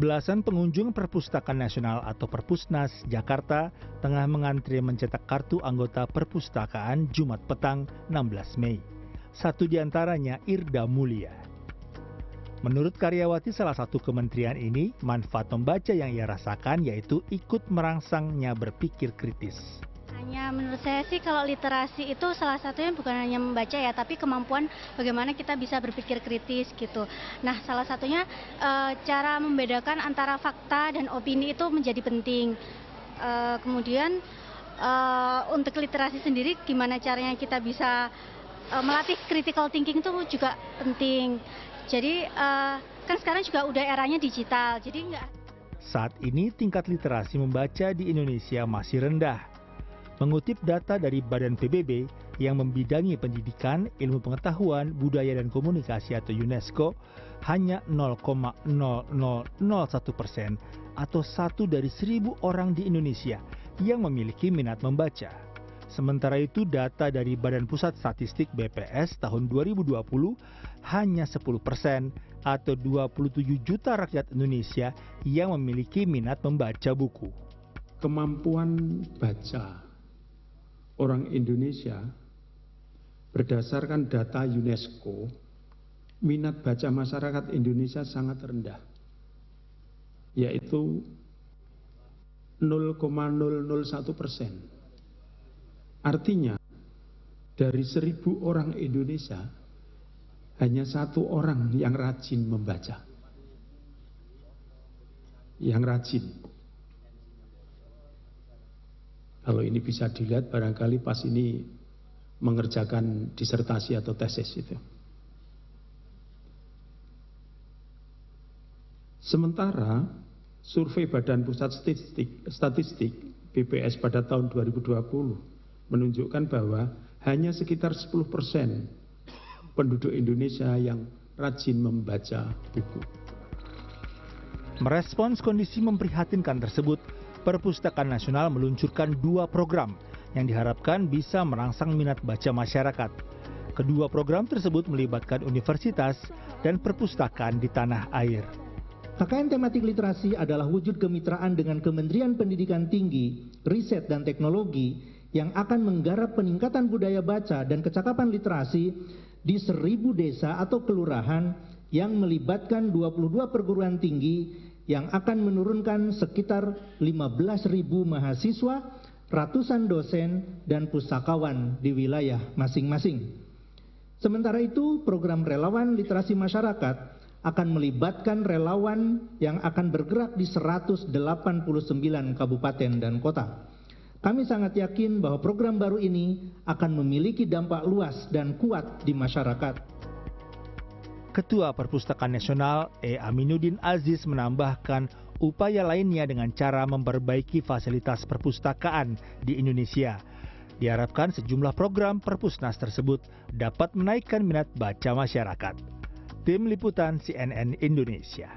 Belasan pengunjung Perpustakaan Nasional atau Perpusnas Jakarta tengah mengantri mencetak kartu anggota perpustakaan Jumat petang 16 Mei. Satu di antaranya Irda Mulia. Menurut karyawati salah satu kementerian ini, manfaat membaca yang ia rasakan yaitu ikut merangsangnya berpikir kritis. Hanya menurut saya sih kalau literasi itu salah satunya bukan hanya membaca ya, tapi kemampuan bagaimana kita bisa berpikir kritis gitu. Nah, salah satunya cara membedakan antara fakta dan opini itu menjadi penting. Kemudian untuk literasi sendiri gimana caranya kita bisa melatih critical thinking itu juga penting. Jadi kan sekarang juga udah eranya digital, jadi enggak. Saat ini tingkat literasi membaca di Indonesia masih rendah. Mengutip data dari Badan PBB yang membidangi pendidikan, ilmu pengetahuan, budaya dan komunikasi atau UNESCO, hanya 0,0001% atau 1 dari 1.000 orang di Indonesia yang memiliki minat membaca. Sementara itu data dari Badan Pusat Statistik BPS tahun 2020 hanya 10% atau 27 juta rakyat Indonesia yang memiliki minat membaca buku. Kemampuan baca orang Indonesia berdasarkan data UNESCO, minat baca masyarakat Indonesia sangat rendah, yaitu 0,001%. Artinya, dari 1.000 orang Indonesia, hanya 1 orang yang rajin membaca. Yang rajin. Kalau ini bisa dilihat barangkali pas ini mengerjakan disertasi atau tesis itu. Sementara survei Badan Pusat Statistik BPS pada tahun 2020 menunjukkan bahwa hanya sekitar 10% penduduk Indonesia yang rajin membaca buku. Merespons kondisi memprihatinkan tersebut, Perpustakaan Nasional meluncurkan 2 program yang diharapkan bisa merangsang minat baca masyarakat. Kedua program tersebut melibatkan universitas dan perpustakaan di tanah air. KKN tematik literasi adalah wujud kemitraan dengan Kementerian Pendidikan Tinggi, Riset dan Teknologi yang akan menggarap peningkatan budaya baca dan kecakapan literasi di 1.000 desa atau kelurahan yang melibatkan 22 perguruan tinggi yang akan menurunkan sekitar 15.000 mahasiswa, ratusan dosen, dan pustakawan di wilayah masing-masing. Sementara itu, program relawan literasi masyarakat akan melibatkan relawan yang akan bergerak di 189 kabupaten dan kota. Kami sangat yakin bahwa program baru ini akan memiliki dampak luas dan kuat di masyarakat. Ketua Perpustakaan Nasional E. Aminuddin Aziz menambahkan upaya lainnya dengan cara memperbaiki fasilitas perpustakaan di Indonesia. Diharapkan sejumlah program Perpusnas tersebut dapat menaikkan minat baca masyarakat. Tim Liputan CNN Indonesia.